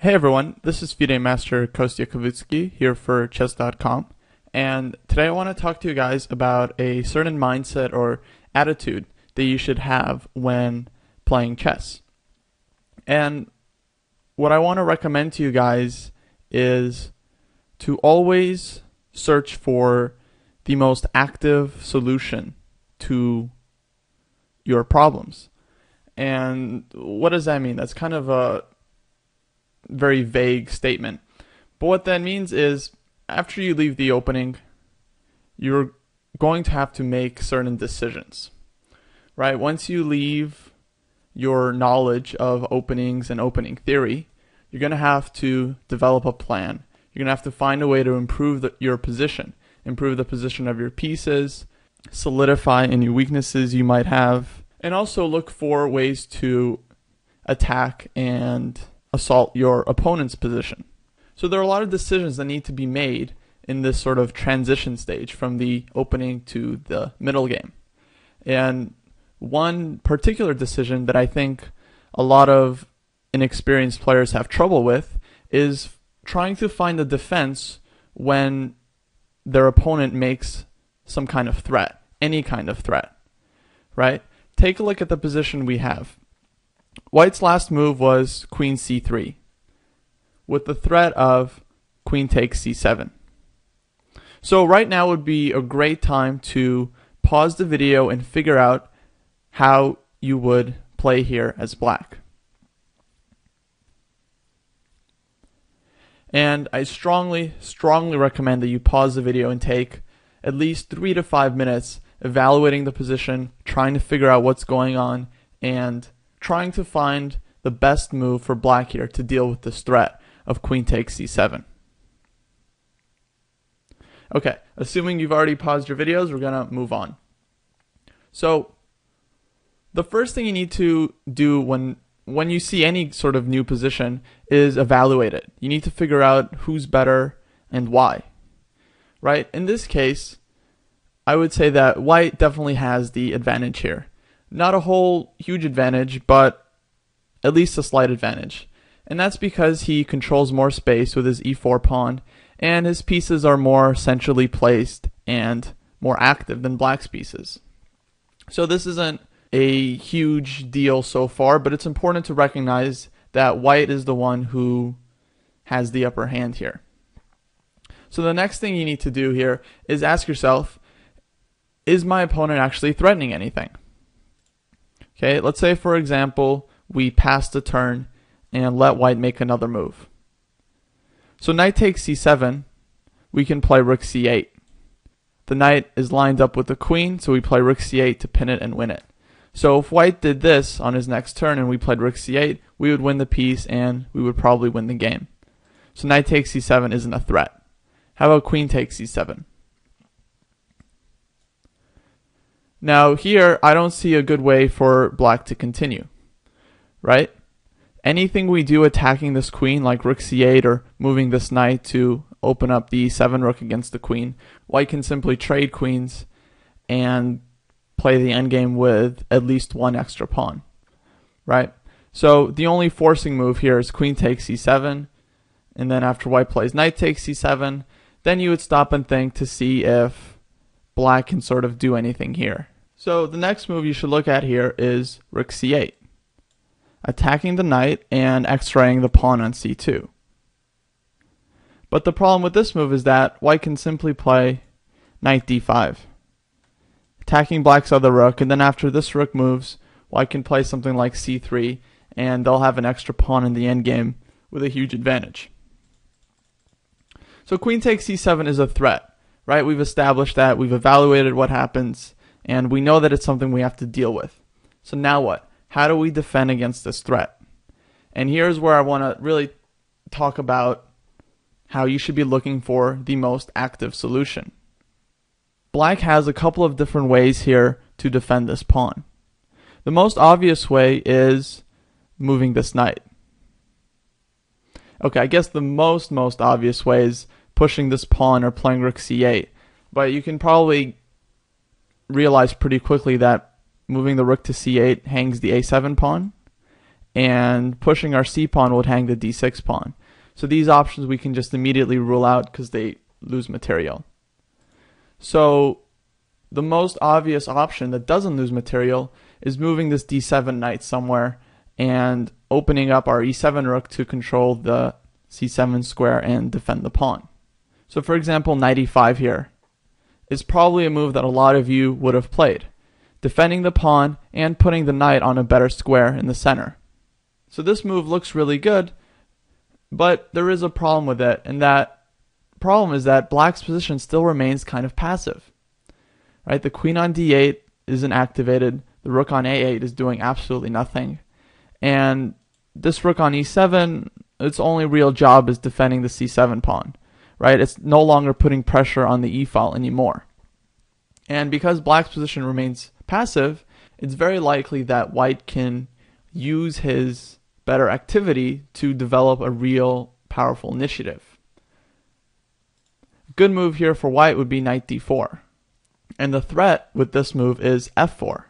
Hey everyone, this is FIDE Master Kostya Kavutskiy here for Chess.com, and today I want to talk to you guys about a certain mindset or attitude that you should have when playing chess. And what I want to recommend to you guys is to always search for the most active solution to your problems. And what does that mean? That's kind of a very vague statement. But what that means is after you leave the opening, you're going to have to make certain decisions, right? Once you leave your knowledge of openings and opening theory, you're going to have to develop a plan. You're going to have to find a way to improve your position, improve the position of your pieces, solidify any weaknesses you might have, and also look for ways to attack and assault your opponent's position. So there are a lot of decisions that need to be made in this sort of transition stage from the opening to the middle game. And one particular decision that I think a lot of inexperienced players have trouble with is trying to find a defense when their opponent makes some kind of threat, any kind of threat, right? Take a look at the position we have. White's last move was queen c3 with the threat of queen takes c7. So right now would be a great time to pause the video and figure out how you would play here as black. And I strongly recommend that you pause the video and take at least 3 to 5 minutes evaluating the position, trying to figure out what's going on, and trying to find the best move for black here to deal with this threat of queen takes c7. Okay, assuming you've already paused your videos, we're going to move on. So the first thing you need to do when you see any sort of new position is evaluate it. You need to figure out who's better and why, right? In this case, I would say that white definitely has the advantage here. Not a whole huge advantage, but at least a slight advantage. And that's because he controls more space with his e4 pawn, and his pieces are more centrally placed and more active than black's pieces. So this isn't a huge deal so far, but it's important to recognize that white is the one who has the upper hand here. So the next thing you need to do here is ask yourself, is my opponent actually threatening anything? Okay, let's say for example we pass the turn and let white make another move. So knight takes c7, we can play rook c8. The knight is lined up with the queen, so we play rook c8 to pin it and win it. So if white did this on his next turn and we played rook c8, we would win the piece and we would probably win the game. So knight takes c7 isn't a threat. How about queen takes c7? Now here, I don't see a good way for black to continue, right? Anything we do attacking this queen, like rook c8 or moving this knight to open up the e7 rook against the queen, white can simply trade queens and play the endgame with at least one extra pawn, right? So the only forcing move here is queen takes c7, and then after white plays knight takes c7, then you would stop and think to see if black can sort of do anything here. So the next move you should look at here is rook c8, attacking the knight and extracting the pawn on c2. But the problem with this move is that white can simply play knight d5, attacking black's other rook, and then after this rook moves, white can play something like c3, and they'll have an extra pawn in the endgame with a huge advantage. So queen takes c7 is a threat, right? We've established that, we've evaluated what happens, and we know that it's something we have to deal with. So now what? How do we defend against this threat? And here's where I want to really talk about how you should be looking for the most active solution. Black has a couple of different ways here to defend this pawn. The most obvious way is moving this knight. Okay, I guess the most obvious way is pushing this pawn or playing rook c8, but you can probably realize pretty quickly that moving the rook to c8 hangs the a7 pawn, and pushing our c pawn would hang the d6 pawn. So these options we can just immediately rule out because they lose material. So the most obvious option that doesn't lose material is moving this d7 knight somewhere and opening up our e7 rook to control the c7 square and defend the pawn. So for example, knight e5 here is probably a move that a lot of you would have played, defending the pawn and putting the knight on a better square in the center. So this move looks really good, but there is a problem with it, and that problem is that black's position still remains kind of passive. Right? The queen on d8 isn't activated, the rook on a8 is doing absolutely nothing, and this rook on e7, its only real job is defending the c7 pawn. Right? It's no longer putting pressure on the e-file anymore. And because black's position remains passive, it's very likely that white can use his better activity to develop a real powerful initiative. A good move here for white would be knight d4. And the threat with this move is f4.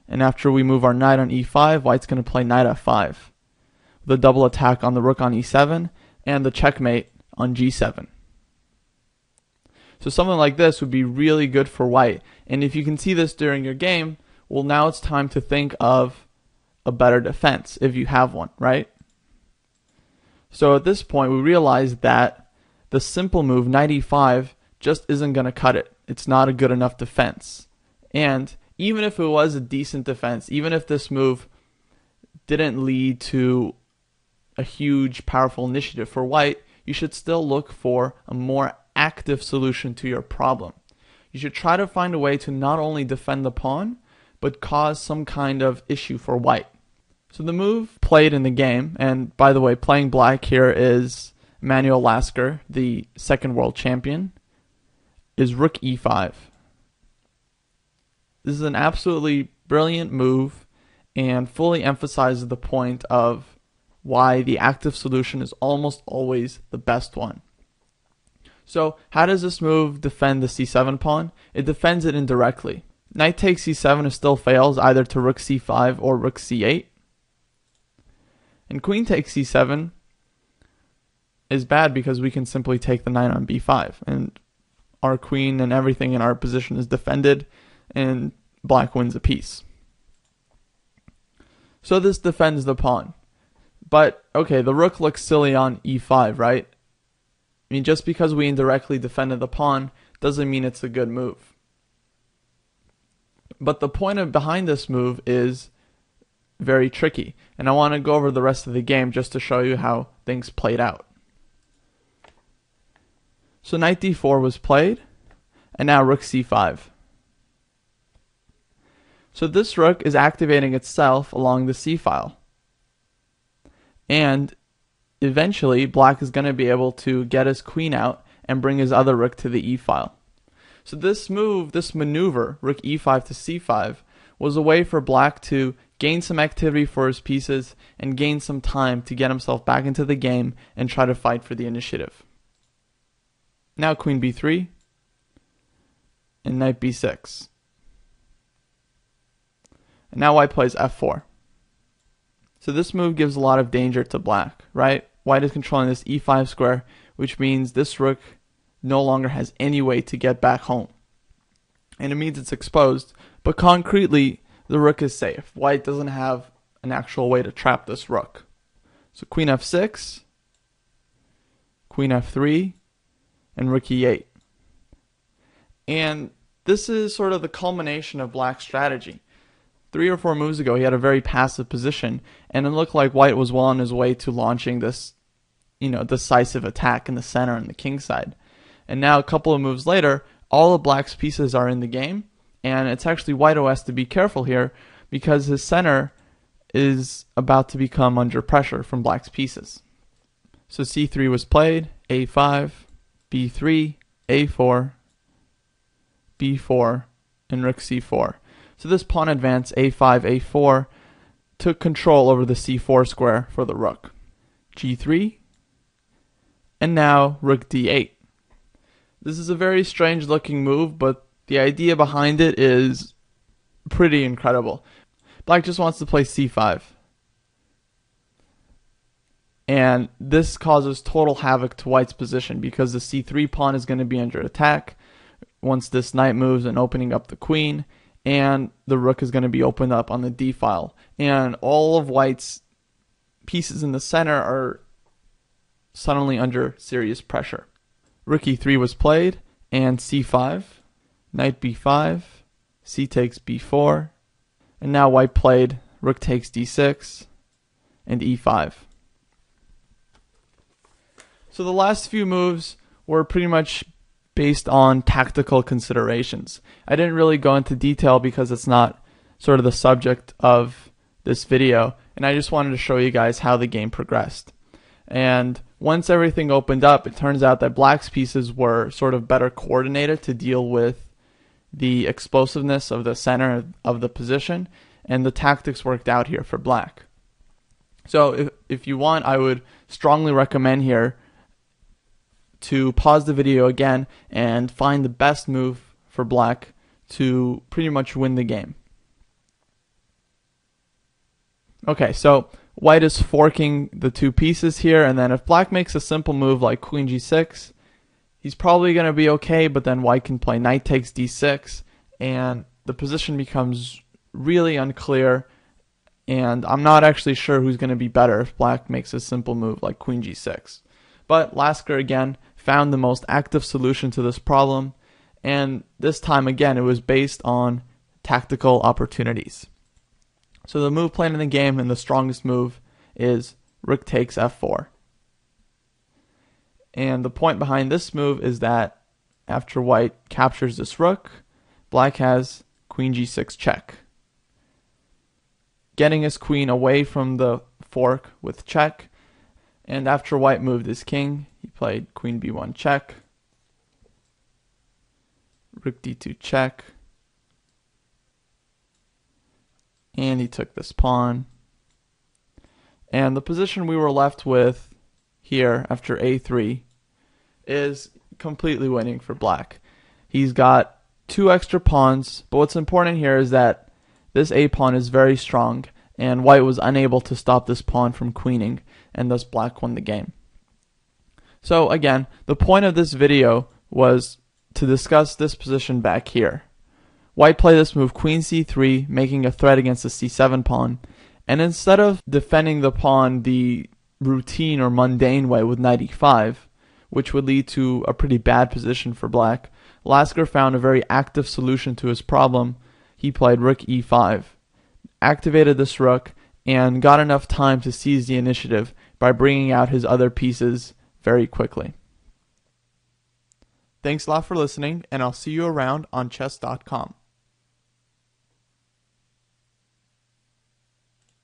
And after we move our knight on e5, white's going to play knight f5. The double attack on the rook on e7 and the checkmate on g7. So something like this would be really good for white. And if you can see this during your game, well, now it's time to think of a better defense if you have one, right? So at this point, we realize that the simple move, knight e5, just isn't going to cut it. It's not a good enough defense. And even if it was a decent defense, even if this move didn't lead to a huge, powerful initiative for white, you should still look for a more active solution to your problem. You should try to find a way to not only defend the pawn, but cause some kind of issue for white. So the move played in the game, and by the way, playing black here is Manuel Lasker, the second world champion, is rook e5. This is an absolutely brilliant move and fully emphasizes the point of why the active solution is almost always the best one. So how does this move defend the c7 pawn? It defends it indirectly. Knight takes c7 if still fails either to rook c5 or rook c8. And queen takes c7 is bad because we can simply take the knight on b5. And our queen and everything in our position is defended and black wins a piece. So this defends the pawn. But, okay, the rook looks silly on e5, right? I mean, just because we indirectly defended the pawn doesn't mean it's a good move. But the point behind this move is very tricky. And I want to go over the rest of the game just to show you how things played out. So knight d4 was played, and now rook c5. So this rook is activating itself along the c-file. And eventually, black is going to be able to get his queen out and bring his other rook to the e-file. So this move, this maneuver, rook e5 to c5, was a way for black to gain some activity for his pieces and gain some time to get himself back into the game and try to fight for the initiative. Now queen b3 and knight b6. And now white plays f4. So this move gives a lot of danger to black, right? White is controlling this e5 square, which means this rook no longer has any way to get back home. And it means it's exposed, but concretely, the rook is safe. White doesn't have an actual way to trap this rook. So queen f6, queen f3, and rook e8. And this is sort of the culmination of black's strategy. 3 or 4 moves ago, he had a very passive position, and it looked like white was well on his way to launching this, decisive attack in the center and the king side. And now, a couple of moves later, all of black's pieces are in the game, and it's actually white who has to be careful here because his center is about to become under pressure from black's pieces. So c3 was played, a5, b3, a4, b4, and rook c4. So this pawn advance, a5, a4, took control over the c4 square for the rook. g3, and now rook d8. This is a very strange looking move, but the idea behind it is pretty incredible. Black just wants to play c5. And this causes total havoc to white's position because the c3 pawn is going to be under attack once this knight moves and opening up the queen, and the rook is going to be opened up on the d file. And all of white's pieces in the center are suddenly under serious pressure. Rook e3 was played, and c5, knight b5, c takes b4, and now white played rook takes d6, and e5. So the last few moves were pretty much based on tactical considerations. I didn't really go into detail because it's not sort of the subject of this video, and I just wanted to show you guys how the game progressed. And once everything opened up, it turns out that black's pieces were sort of better coordinated to deal with the explosiveness of the center of the position, and the tactics worked out here for black. So if you want, I would strongly recommend here to pause the video again and find the best move for black to pretty much win the game. Okay, so white is forking the two pieces here, and then if black makes a simple move like queen g6, he's probably going to be okay, but then white can play knight takes d6, and the position becomes really unclear, and I'm not actually sure who's going to be better if black makes a simple move like queen g6. But Lasker again found the most active solution to this problem, and this time again it was based on tactical opportunities. So the move played in the game, and the strongest move, is rook takes f4. And the point behind this move is that after white captures this rook, black has queen g6 check, getting his queen away from the fork with check. And after white moved his king, he played queen b1 check, rook d2 check, and he took this pawn. And the position we were left with here after a3 is completely winning for black. He's got two extra pawns, but what's important here is that this a pawn is very strong, and white was unable to stop this pawn from queening, and thus black won the game. So again, the point of this video was to discuss this position back here. White played this move queen c3, making a threat against the c7 pawn, and instead of defending the pawn the routine or mundane way with knight e5, which would lead to a pretty bad position for black, Lasker found a very active solution to his problem. He played rook e5, activated this rook, and got enough time to seize the initiative by bringing out his other pieces very quickly. Thanks a lot for listening, and I'll see you around on Chess.com.